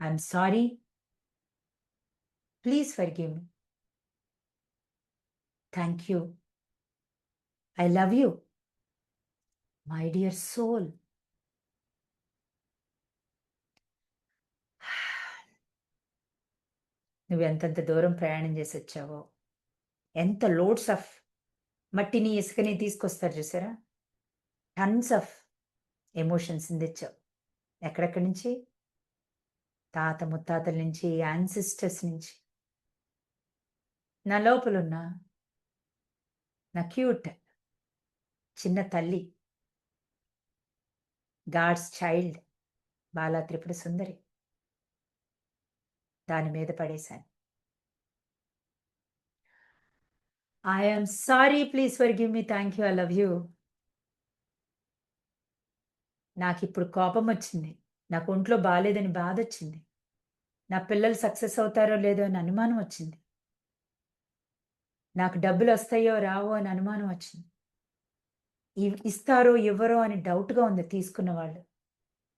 I'm sorry. Please forgive me. Thank you. I love you. My dear soul. నువ్వు ఎంతంత దూరం ప్రయాణం చేసి వచ్చావో, ఎంత లోడ్స్ ఆఫ్ మట్టిని ఇసుకని తీసుకొస్తారు చూసారా, టన్స్ ఆఫ్ ఎమోషన్స్ తెచ్చావు. ఎక్కడెక్కడి నుంచి? తాత ముత్తాతల నుంచి, యాన్సిస్టర్స్ నుంచి. నా లోపలున్న నా క్యూట్ చిన్న తల్లి, గాడ్స్ చైల్డ్ బాలా త్రిపుర సుందరి, దాని మీద పడేశాను. I'm sorry, please forgive me, thank you, I love you. నాకు ఇప్పుడు కోపం వచ్చింది. నాకు ఒంట్లో బాలేదని బాధ వచ్చింది. నా పిల్లలు సక్సెస్ అవుతారో లేదో అని అనుమానం వచ్చింది. నాకు డబ్బులు వస్తాయో రావో అని అనుమానం వచ్చింది. ఇస్తారో ఇవ్వరో అని డౌట్గా ఉంది తీసుకున్న వాళ్ళు.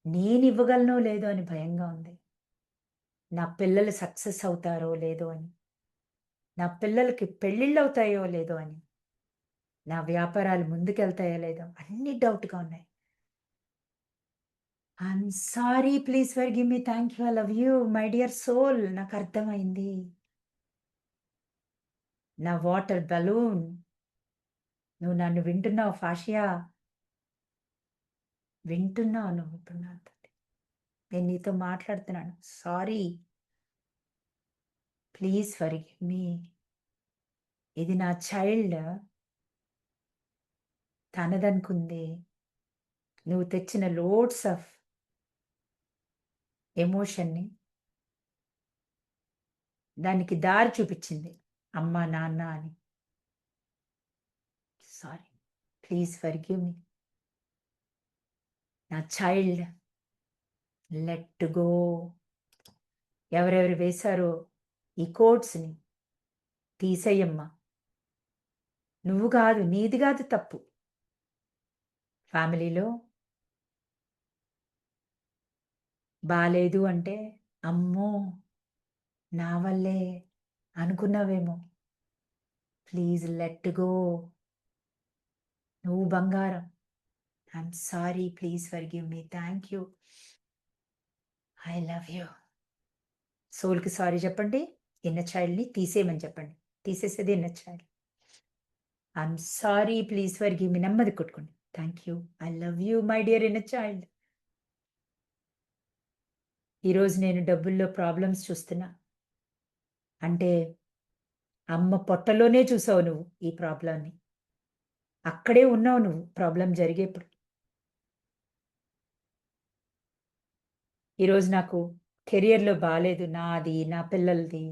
నేను ఇవ్వగలనో లేదో అని భయంగా ఉంది. నా పిల్లలు సక్సెస్ అవుతారో లేదో అని, నా పిల్లలకి పెళ్ళిళ్ళు అవుతాయో లేదో అని, నా వ్యాపారాలు ముందుకెళ్తాయో లేదో అన్ని డౌట్గా ఉన్నాయి. I'm sorry, please forgive me, thank you, I love you, my dear soul. నాకు అర్థమైంది. నా వాటర్ బలూన్, నువ్వు నన్ను వింటున్నావు ఫాషియా, వింటున్నావు నువ్వు ఇప్పుడు నాతో. నేను నీతో మాట్లాడుతున్నాను. సారీ, ప్లీజ్ ఫర్గివ్ మీ. ఇది నా చైల్డ్, తనదనుకుంది. నువ్వు తెచ్చిన లోడ్స్ ఆఫ్ ఎమోషన్ని దానికి దారి చూపించింది, అమ్మ నాన్న అని. సారీ, ప్లీజ్ ఫర్గివ్ మీ. నా చైల్డ్, లెట్ గో. ఎవరెవరు వేశారో ఈ కోడ్స్ని తీసేయమ్మా. నువ్వు కాదు, నీది కాదు తప్పు. ఫ్యామిలీలో బాలేదు అంటే అమ్మో నా వల్లే అనుకున్నావేమో. Please let go. నువ్వు బంగారం. I'm sorry, please forgive me, thank you, I love you. సోల్కి సారీ చెప్పండి. ఇన్నర్ చైల్డ్ని తీసేయమని చెప్పండి. తీసేసేది inner child. I'm sorry, please forgive me. నెమ్మది కొట్టుకోండి. Thank you, I love you, my dear inner child. ఈరోజు నేను డబ్బుల్లో ప్రాబ్లమ్స్ చూస్తున్నా అంటే అమ్మ పొట్టలోనే చూసావు నువ్వు ఈ ప్రాబ్లంని. అక్కడే ఉన్నావు నువ్వు ప్రాబ్లం జరిగేప్పుడు. ఈరోజు నాకు కెరియర్లో బాగాలేదు, నాది, నా పిల్లలది,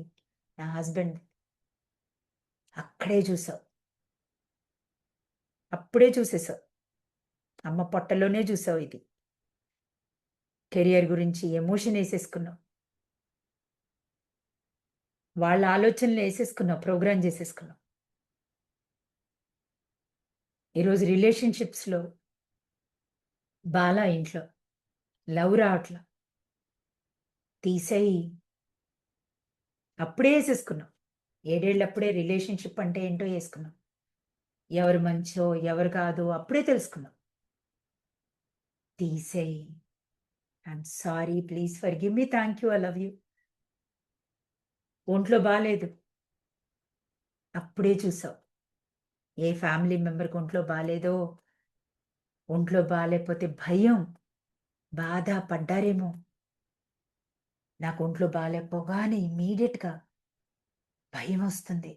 నా హస్బెండ్. అక్కడే చూసావు, అప్పుడే చూసేసావు. అమ్మ పొట్టలోనే చూసావు ఇది. కెరియర్ గురించి ఎమోషన్ వేసేసుకున్నావు, వాళ్ళ ఆలోచనలు వేసేసుకున్నావు, ప్రోగ్రామ్ చేసేసుకున్నావు. ఈరోజు రిలేషన్షిప్స్లో బాలా ఇంట్లో లవ్ రావట్లా, తీసేయి. అప్పుడే వేసేసుకున్నావు. ఏడేళ్ళప్పుడే రిలేషన్షిప్ అంటే ఏంటో వేసుకున్నావు. ఎవరు మంచో ఎవరు కాదో అప్పుడే తెలుసుకున్నావు. తీసేయి. I'm sorry, please forgive me, thank you, I love you. ఒంట్లో బాగాలేదు, అప్పుడే చూసావు. ఏ ఫ్యామిలీ మెంబర్కి ఒంట్లో బాగాలేదో, ఒంట్లో బాగాలేకపోతే భయం, బాధ పడ్డారేమో. నాకు ఒంట్లో బాగాలేకపోగానే ఇమీడియట్గా భయం వస్తుంది.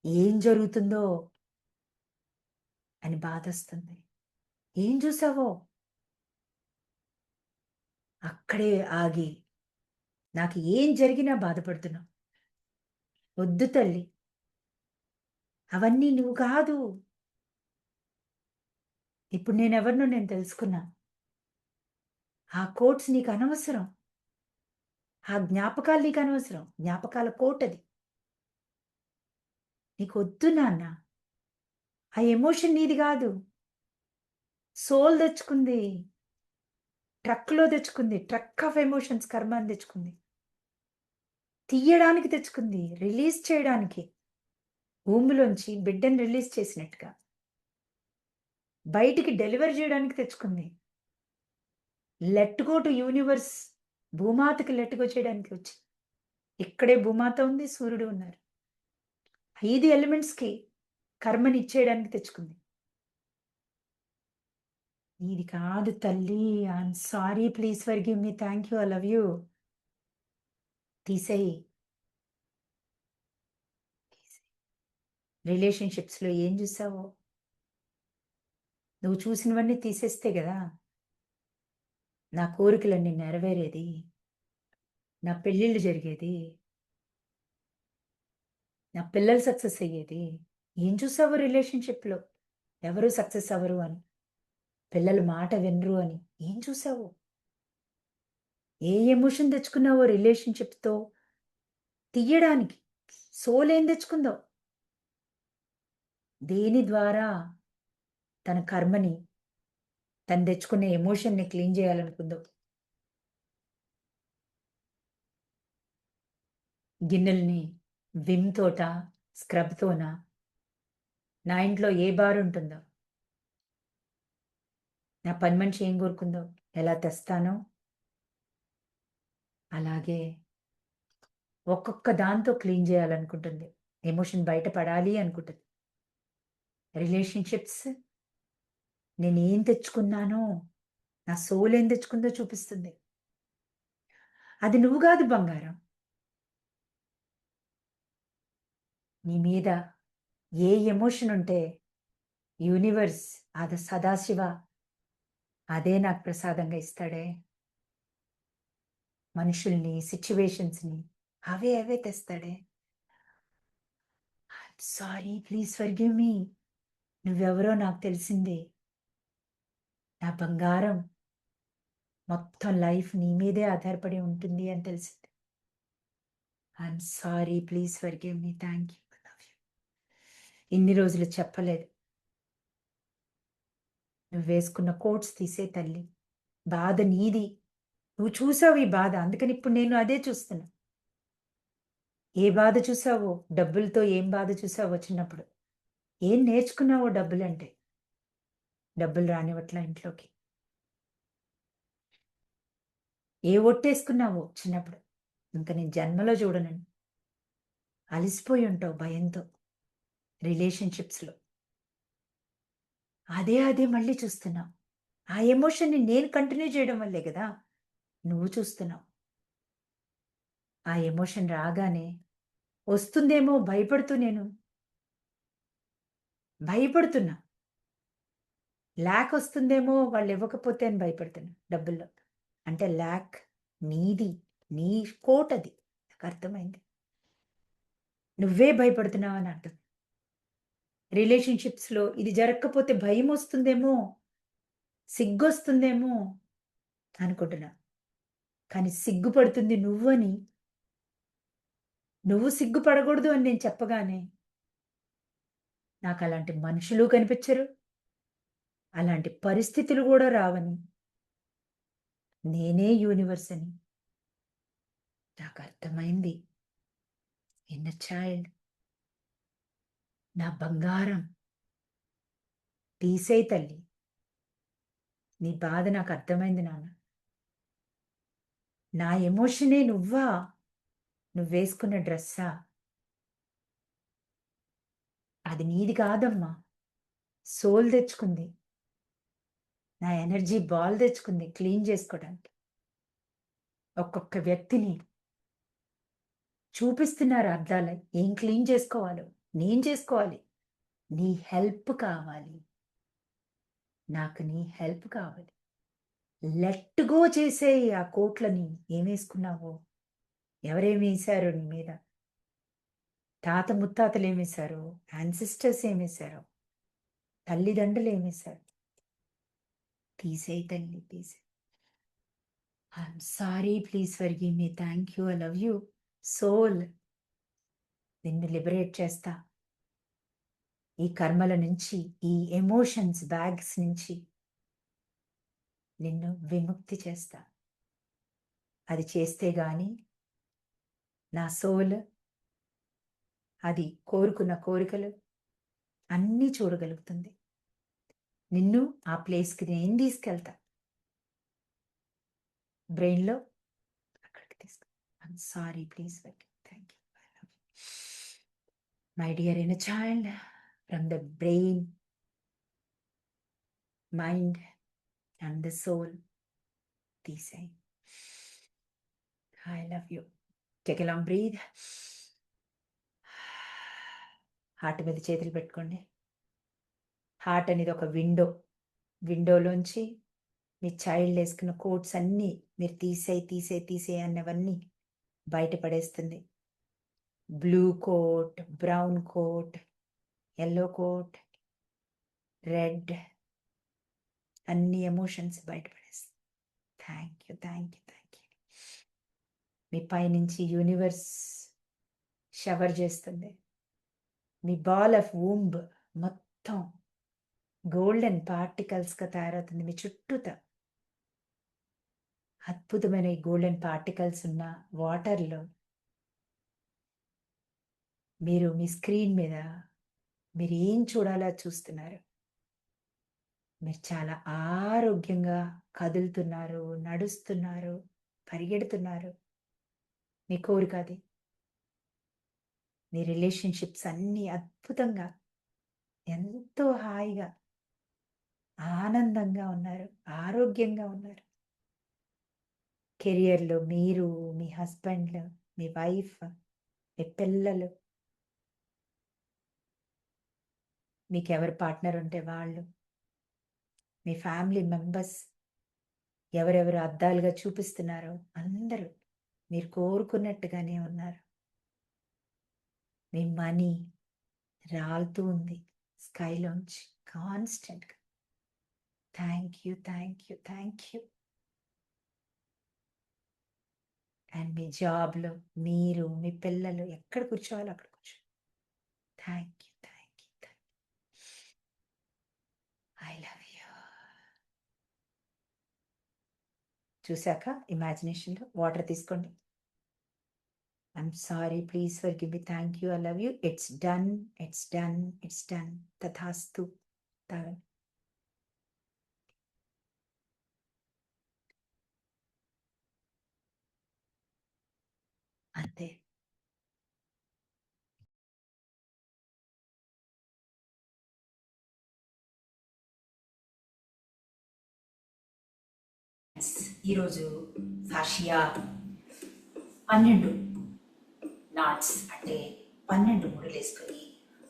ఏం జరుగుతుందో అని బాధ వస్తుంది. ఏం చూసావో అక్కడే ఆగి నాకు ఏం జరిగినా బాధపడుతున్నావు. వద్దు తల్లి, అవన్నీ నువ్వు కాదు. ఇప్పుడు నేనెవరినో నేను తెలుసుకున్నా. ఆ కోట్స్ నీకు అనవసరం. ఆ జ్ఞాపకాలు నీకు అనవసరం. జ్ఞాపకాల కోట్ అది. నీకు వద్దు నాన్న. ఆ ఎమోషన్ నీది కాదు. సోల్ తెచ్చుకుంది, ట్రక్లో తెచ్చుకుంది. ట్రక్ ఆఫ్ ఎమోషన్స్ కర్మ అని తెచ్చుకుంది. తీయడానికి తెచ్చుకుంది. రిలీజ్ చేయడానికి. భూమిలోంచి బిడ్డని రిలీజ్ చేసినట్టుగా. బయటికి డెలివర్ జేయడానికి తెచ్చుకుంది. Let go to universe. భూమాతకి లెట్ గో చేయడానికి వచ్చింది. ఇక్కడే భూమాత ఉంది. సూర్యుడు ఉన్నారు. 5 ఎలిమెంట్స్‌కి కర్మనిచ్చేయడానికి తెచ్చుకుంది. నీది కాదు తల్లి. I'm sorry. Please forgive me. Thank you. I love you. తీసేయి. రిలేషన్‌షిప్స్‌లో ఏం జూసావో? నువ్వు చూసినవన్నీ తీసేస్తే గదా! నా కోరికలన్నీ నెరవేరేది. నా పెళ్ళిళ్ళు జరిగేది. నా పిల్లలు సక్సెస్ అయ్యేది. ఏం చూసావు రిలేషన్‌షిప్‌లో? ఎవరు సక్సెస్ అవ్వరు అని. పిల్లలు మాట వినరు అని. ఏం చూసావు? ఏ ఎమోషన్ తెచ్చుకున్నావో రిలేషన్‌షిప్‌తో తీయడానికి? సోల్ ఏం తెచ్చుకుందో? దేని ద్వారా తన కర్మని, తను తెచ్చుకున్న ఎమోషన్‌ని క్లీన్ చేయాలనుకుందో? గిన్నెలని విమ్ తోటా? స్క్రబ్‌తోనా? నా ఇంట్లో ఏ బారుంటుందో? నా పని మనిషి ఏం కోరుకుందో? ఎలా తెస్తానో అలాగే ఒక్కొక్క దాంతో క్లీన్ చేయాలనుకుంటుంది. ఎమోషన్ బయట పడాలి అనుకుంటుంది. రిలేషన్‌షిప్స్ నేనేం తెచ్చుకున్నానో, నా సోల్ ఏం తెచ్చుకుందో చూపిస్తుంది. అది నువ్వు గాదు బంగారం. నీ మీద ఏ ఎమోషన్ ఉంటే యూనివర్స్ సదాశివ అదే నాకు ప్రసాదంగా ఇస్తాడే. మనుషుల్ని, సిట్యుయేషన్స్‌ని అవే తెస్తాడే. I'm sorry. Please forgive me. నువ్వెవరో నాకు తెలిసింది. నా బంగారం. మొత్తం లైఫ్ నీ మీదే ఆధారపడి ఉంటుంది అని తెలిసింది. I'm sorry. Please forgive me. Thank you. I love you. ఇన్ని రోజులు చెప్పలేదు. నువ్వేసుకున్న కోట్స్ తీసేయి తల్లి. బాధ నీది. నువ్వు చూసావు ఈ బాధ. అందుకని ఇప్పుడు నేను అదే చూస్తున్నా. ఏ బాధ చూసావో? డబ్బులతో ఏం బాధ చూసావో చిన్నప్పుడు? ఏం నేర్చుకున్నావో డబ్బులంటే? డబ్బులు రానివ్వట్లా ఇంట్లోకి. ఏ ఒట్టేసుకున్నావో చిన్నప్పుడు? ఇంక నేను జన్మలో చూడనని. అలిసిపోయి ఉంటావు భయంతో రిలేషన్‌షిప్స్‌లో. అదే మళ్ళీ చూస్తున్నావు. ఆ ఎమోషన్‌ని నేను కంటిన్యూ చేయడం వల్లే గదా! నువ్వు చూస్తున్నావు. ఆ ఎమోషన్ రాగానే వస్తుందేమో భయపడుతూ నేను భయపడుతున్నా. వస్తుందేమో వాళ్ళివ్వకపోతే అని భయపడుతున్నా డబ్బుల్లో. అంటే నీది. నీ కోటది. నాకర్థమైంది. నువ్వే భయపడుతున్నావని అర్థం. రిలేషన్‌షిప్స్‌లో ఇది జరక్కపోతే భయమొస్తుందేమో, సిగ్గొస్తుందేమో అనుకుంటున్నా. కానీ సిగ్గుపడుతుంది నువ్వని, నువ్వు సిగ్గుపడకూడదు అని నేను చెప్పగానే, నాకలాంటి మనుషులు కనిపిచ్చరు. అలాంటి పరిస్థితులు గూడా రావని, నేనే యూనివర్స్ అని నాకర్థమైంది. ఇన్నర్ చైల్డ్, నా బంగారం తీసేయి తల్లి. నీ బాధ నాకర్థమైంది నాన్న. నా ఎమోషనే నువ్వా? నువ్వేసుకున్న డ్రెస్సా? అది నీది కాదమ్మా. సోల్ తెచ్చుకుంది. నా ఎనర్జీ బాల్ తెచ్చుకుంది క్లీన్ చేసుకోవడానికి. ఒక్కొక్క వ్యక్తిని చూపిస్తున్నారు అద్దాలై. ఏం క్లీన్ చేసుకోవాలో నేను చేసుకోవాలి. నీ హెల్ప్ కావాలి. నాకు నీ హెల్ప్ కావాలి. లెట్ గో చేసేయి ఆ కోట్లని. ఏమేసుకున్నావో, ఎవరేమేశారో నీ మీద. తాత ముత్తాతలేమేశారో, యాన్సిస్టర్స్ ఏమేశారో, తల్లిదండ్రులేమేశారో. తీసేయి తల్లి తీసేయి. I'm sorry. Please forgive me. Thank you. I love you. Soul నిన్ను లిబరేట్ చేస్తా. ఈ కర్మల నుంచి, ఈ ఎమోషన్స్ బ్యాగ్స్ నుంచి నిన్ను విముక్తి చేస్తా. అది చేస్తే గాని నా సోల్ అది కోరుకున్న కోరికలు అన్నీ చూడగలుగుతుంది. నిన్ను ఆ ప్లేస్‌కి నేను తీసుకెళ్తా. బ్రెయిన్‌లో అక్కడికి తీసుకు I'm sorry please forgive. Thank you. I love you. My dear inner child, from the brain, mind and the soul తీసేయి. I love you. Take a long breath. Heart మీద చేతులు పెట్టుకోండి. హార్ట్ అనేది ఒక విండో. విండోలోంచి మీ చైల్డ్ వేసుకున్న coats అన్నీ మీరు తీసేయి అన్నవన్నీ బయటపడేస్తుంది. Blue coat, brown coat, yellow coat, red, అన్ని ఎమోషన్స్ బయటపడేస్తుంది. Thank you, thank you, thank you. మీ పైనుంచి యూనివర్స్ షవర్ చేస్తుంది. మీ బాల్ ఆఫ్ వూంబ్ మొత్తం గోల్డెన్ పార్టికల్స్గా తయారవుతుంది. మీ చుట్టూతా అద్భుతమైన ఈ గోల్డెన్ పార్టికల్స్ ఉన్న వాటర్లో మీరు మీ స్క్రీన్ మీద మీరు ఏం చూడాలో చూస్తున్నారు. మీరు చాలా ఆరోగ్యంగా కదులుతున్నారు, నడుస్తున్నారు, పరిగెడుతున్నారు. మీ కోరిక అది. మీ రిలేషన్షిప్స్ అన్నీ అద్భుతంగా, ఎంతో హాయిగా, ఆనందంగా ఉన్నారు, ఆరోగ్యంగా ఉన్నారు. కెరియర్లో మీరు, మీ హస్బెండ్, మీ వైఫ్, మీ పిల్లలు, మీకు ఎవరు పార్ట్నర్ ఉంటే వాళ్ళు, మీ ఫ్యామిలీ మెంబర్స్, ఎవరెవరు అద్దాలుగా చూపిస్తున్నారో అందరూ మీరు కోరుకున్నట్టుగానే ఉన్నారు. మీ మనీ రాలుతూ ఉంది స్కైలోంచి కాన్స్టెంట్గా. Thank you, thank you, thank you. And మీ జాబ్లో మీరు, మీ పిల్లలు ఎక్కడ కూర్చోవాలో అక్కడ కూర్చో. Thank you, thank you, thank you. I love you. చూశాక ఇమాజినేషన్లో వాటర్ తీసుకోండి. I'm sorry please forgive me. Thank you, I love you. It's done, it's done, it's done. తథాస్తు. తాగండి. అంతే. ఈరోజు ఫాషియా 12 నాట్స్ అంటే 12 ముడులు వేసుకొని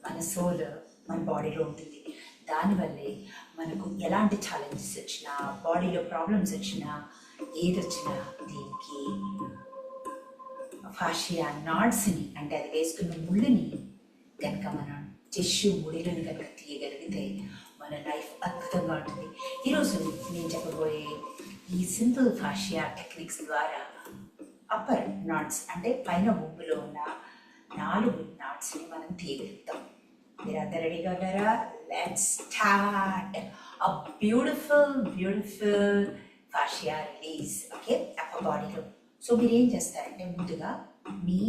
మన సోల్ మన బాడీలో ఉంటుంది. దానివల్లే మనకు ఎలాంటి ఛాలెంజెస్ వచ్చినా, బాడీలో ప్రాబ్లమ్స్ వచ్చినా, ఏది వచ్చినా దీనికి ఫాషియా నాట్స్ని అంటే అది వేసుకున్న ముళ్ళుని కనుక మనం టిష్యూ ముడిలను కనుక తీయగలిగితే మన లైఫ్ అద్భుతంగా ఉంటుంది. ఈరోజు నేను చెప్పబోయే ఈ సింపుల్ ఫాషియా టెక్నిక్స్ ద్వారా అప్పర్ నాట్స్ అంటే పైన ఊపులో ఉన్న 4 నాట్స్ని మనం తీయగలుగుతాం. మీరందరూ రెడీగా ఉన్నారా? Let's start a beautiful beautiful ఫాషియా release. Okay, upper బాడీలో. సో మీరు ఏం చేస్తారంటే ముందుగా మీ